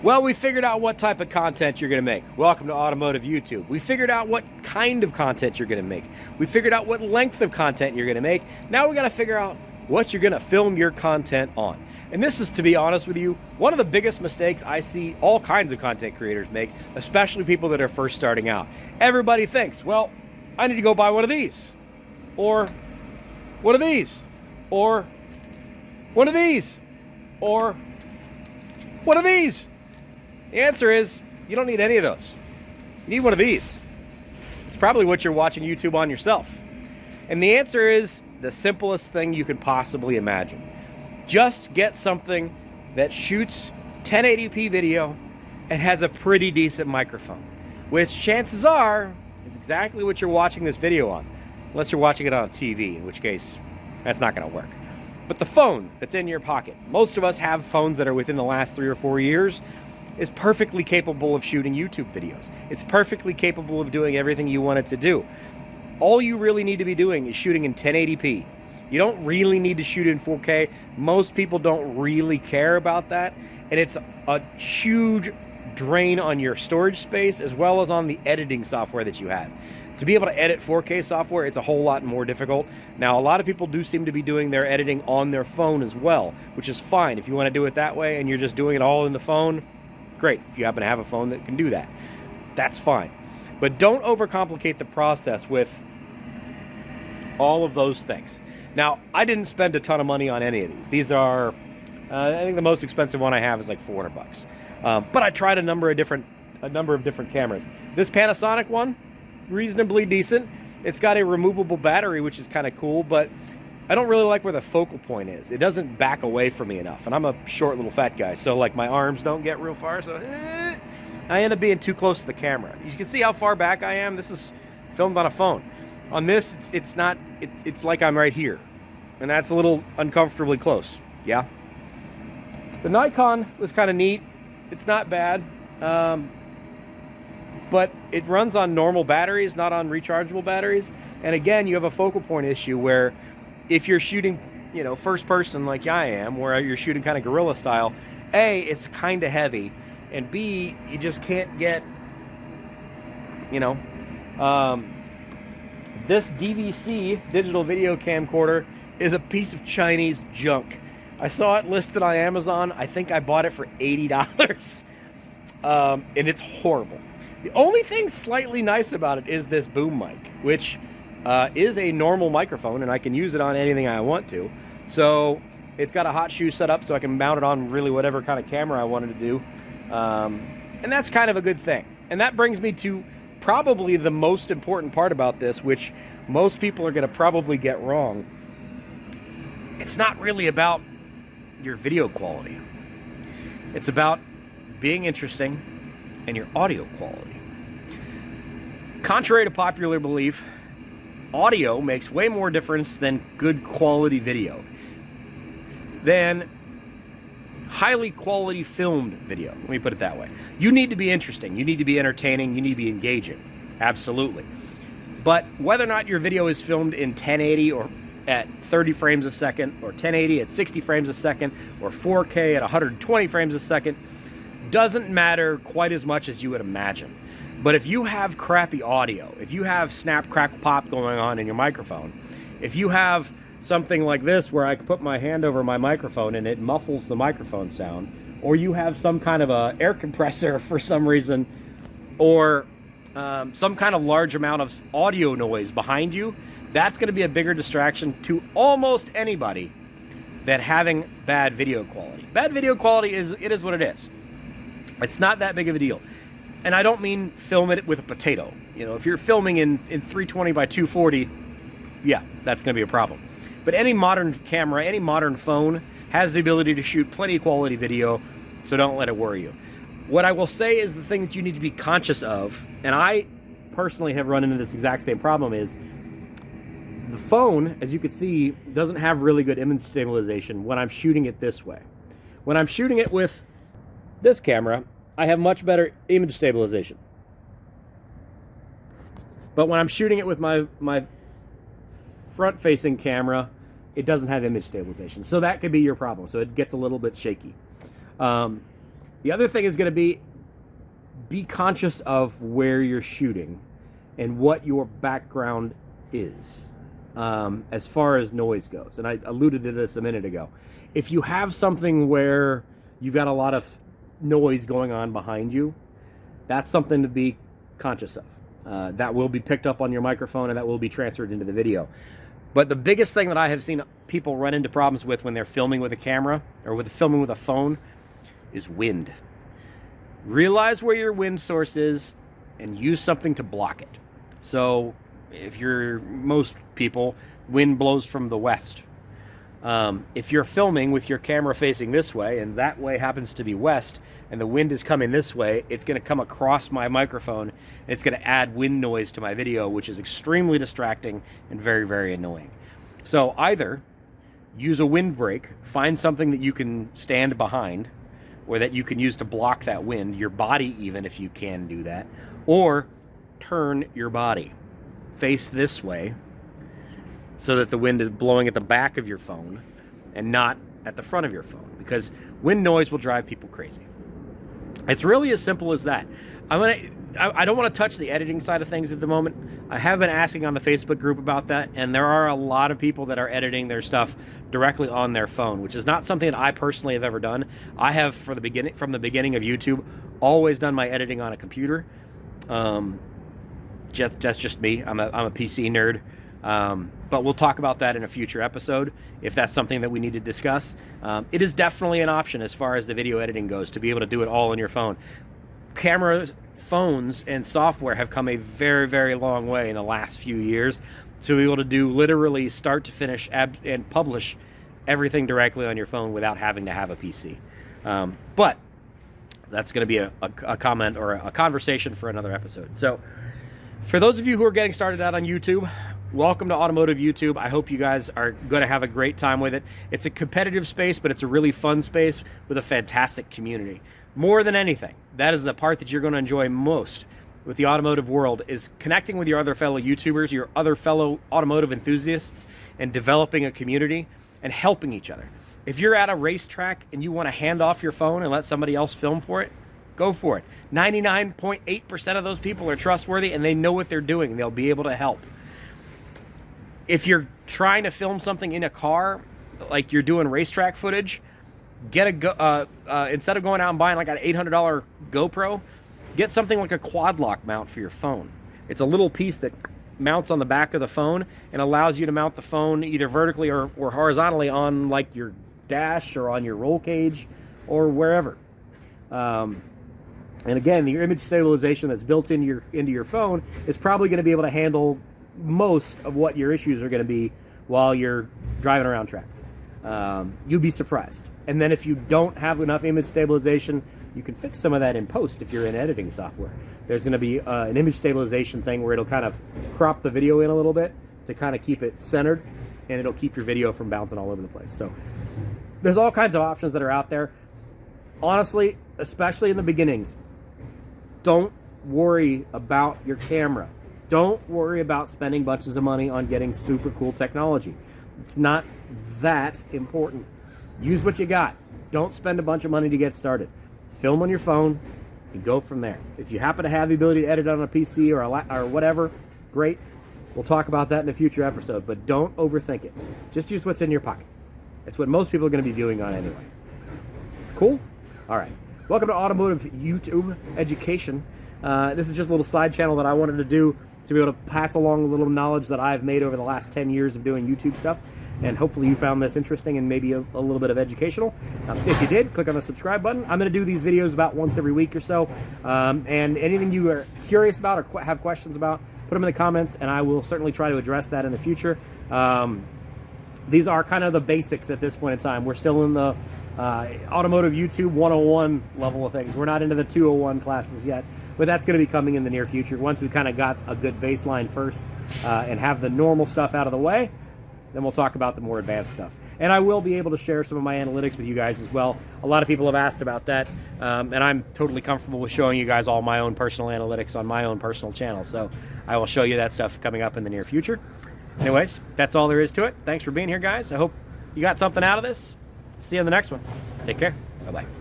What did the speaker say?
Well, we figured out what type of content you're going to make. Welcome to Automotive YouTube. We figured out what kind of content you're going to make. We figured out what length of content you're going to make. Now we got to figure out what you're going to film your content on. And this is, to be honest with you, one of the biggest mistakes I see all kinds of content creators make, especially people that are first starting out. Everybody thinks, well, I need to go buy one of these, or one of these, or one of these, or one of these. The answer is, you don't need any of those. You need one of these. It's probably what you're watching YouTube on yourself. And the answer is the simplest thing you can possibly imagine. Just get something that shoots 1080p video and has a pretty decent microphone, which chances are is exactly what you're watching this video on, unless you're watching it on a TV, in which case that's not going to work. But the phone that's in your pocket, most of us have phones that are within the last 3 or 4 years, is perfectly capable of shooting YouTube videos. It's perfectly capable of doing everything you want it to do. All you really need to be doing is shooting in 1080p. You don't really need to shoot in 4K. Most people don't really care about that. And it's a huge drain on your storage space as well as on the editing software that you have. To be able to edit 4K software, it's a whole lot more difficult. Now, a lot of people do seem to be doing their editing on their phone as well, which is fine. If you want to do it that way and you're just doing it all in the phone, great. If you happen to have a phone that can do that, that's fine. But don't overcomplicate the process with all of those things. Now, I didn't spend a ton of money on any of these. These are, I think the most expensive one I have is like $400. But I tried a number of different cameras. This Panasonic one, reasonably decent. It's got a removable battery, which is kind of cool, but I don't really like where the focal point is. It doesn't back away from me enough, and I'm a short little fat guy, so like my arms don't get real far, so I end up being too close to the camera. You can see how far back I am. This is filmed on a phone. On this, it's not. It's like I'm right here, and that's a little uncomfortably close. Yeah. The Nikon was kind of neat. It's not bad, but it runs on normal batteries, not on rechargeable batteries. And again, you have a focal point issue where if you're shooting, first person like I am, where you're shooting kind of guerrilla style, A, it's kind of heavy, and B, you just can't get, this DVC, digital video camcorder, is a piece of Chinese junk. I saw it listed on Amazon. I think I bought it for $80, and it's horrible. The only thing slightly nice about it is this boom mic, which is a normal microphone, and I can use it on anything I want to. So it's got a hot shoe set up so I can mount it on really whatever kind of camera I wanted to do. And that's kind of a good thing. And that brings me to probably the most important part about this, which most people are going to probably get wrong. It's not really about your video quality. It's about being interesting and your audio quality. Contrary to popular belief, audio makes way more difference than good quality video, than highly quality filmed video. Let me put it that way. You need to be interesting. You need to be entertaining. You need to be engaging. Absolutely. But whether or not your video is filmed in 1080 or at 30 frames a second, or 1080 at 60 frames a second, or 4K at 120 frames a second, doesn't matter quite as much as you would imagine. But if you have crappy audio, if you have snap, crackle, pop going on in your microphone, if you have something like this where I can put my hand over my microphone and it muffles the microphone sound, or you have some kind of a air compressor for some reason, or some kind of large amount of audio noise behind you, that's going to be a bigger distraction to almost anybody than having bad video quality. Bad video quality is what it is. It's not that big of a deal. And I don't mean film it with a potato. If you're filming in 320 by 240, yeah, that's going to be a problem. But any modern camera, any modern phone has the ability to shoot plenty of quality video, so don't let it worry you. What I will say is the thing that you need to be conscious of, and I personally have run into this exact same problem, is the phone, as you can see, doesn't have really good image stabilization when I'm shooting it this way. When I'm shooting it with this camera, I have much better image stabilization. But when I'm shooting it with my front-facing camera, it doesn't have image stabilization. So that could be your problem. So it gets a little bit shaky. The other thing is going to be conscious of where you're shooting and what your background is as far as noise goes. And I alluded to this a minute ago. If you have something where you've got a lot of noise going on behind you, that's something to be conscious of. That will be picked up on your microphone and that will be transferred into the video. But the biggest thing that I have seen people run into problems with when they're filming with a camera or filming with a phone is wind. Realize where your wind source is and use something to block it. So if most people, wind blows from the west. If you're filming with your camera facing this way and that way happens to be west and the wind is coming this way, it's going to come across my microphone and it's going to add wind noise to my video, which is extremely distracting and very, very annoying. So either use a windbreak, find something that you can stand behind or that you can use to block that wind, your body even if you can do that, or turn your body. Face this way so that the wind is blowing at the back of your phone and not at the front of your phone, because wind noise will drive people crazy. It's really as simple as that. I don't want to touch the editing side of things at the moment. I have been asking on the Facebook group about that, and there are a lot of people that are editing their stuff directly on their phone, which is not something that I personally have ever done. I have, from the beginning of YouTube, always done my editing on a computer. That's just me. I'm a PC nerd. But we'll talk about that in a future episode if that's something that we need to discuss. It is definitely an option as far as the video editing goes, to be able to do it all on your phone. Cameras, phones, and software have come a very, very long way in the last few years to be able to do literally start to finish and publish everything directly on your phone without having to have a PC. But that's going to be a comment or a conversation for another episode. So for those of you who are getting started out on YouTube, welcome to Automotive YouTube. I hope you guys are going to have a great time with it. It's a competitive space, but it's a really fun space with a fantastic community. More than anything, that is the part that you're going to enjoy most with the automotive world, is connecting with your other fellow YouTubers, your other fellow automotive enthusiasts, and developing a community and helping each other. If you're at a racetrack and you want to hand off your phone and let somebody else film for it, go for it. 99.8% of those people are trustworthy and they know what they're doing and they'll be able to help. If you're trying to film something in a car, like you're doing racetrack footage, get instead of going out and buying like an $800 GoPro, get something like a quad lock mount for your phone. It's a little piece that mounts on the back of the phone and allows you to mount the phone either vertically or horizontally on like your dash or on your roll cage or wherever. And again, your image stabilization that's built into your phone is probably going to be able to handle most of what your issues are going to be while you're driving around track. You'd be surprised. And then if you don't have enough image stabilization, you can fix some of that in post if you're in editing software. There's going to be an image stabilization thing where it'll kind of crop the video in a little bit to kind of keep it centered, and it'll keep your video from bouncing all over the place. So there's all kinds of options that are out there. Honestly, especially in the beginnings, don't worry about your camera. Don't worry about spending bunches of money on getting super cool technology. It's not that important. Use what you got. Don't spend a bunch of money to get started. Film on your phone and go from there. If you happen to have the ability to edit on a PC or whatever, great. We'll talk about that in a future episode, but don't overthink it. Just use what's in your pocket. It's what most people are going to be viewing on anyway. Cool? All right. Welcome to Automotive YouTube Education. This is just a little side channel that I wanted to do to be able to pass along a little knowledge that I've made over the last 10 years of doing YouTube stuff. And hopefully you found this interesting and maybe a little bit of educational. If you did, click on the subscribe button. I'm going to do these videos about once every week or so. And anything you are curious about or have questions about, put them in the comments, and I will certainly try to address that in the future. These are kind of the basics at this point in time. We're still in the Automotive YouTube 101 level of things. We're not into the 201 classes yet, but that's going to be coming in the near future. Once we kind of got a good baseline first and have the normal stuff out of the way, then we'll talk about the more advanced stuff. And I will be able to share some of my analytics with you guys as well. A lot of people have asked about that, and I'm totally comfortable with showing you guys all my own personal analytics on my own personal channel. So I will show you that stuff coming up in the near future. Anyways, that's all there is to it. Thanks for being here, guys. I hope you got something out of this. See you on the next one. Take care. Bye-bye.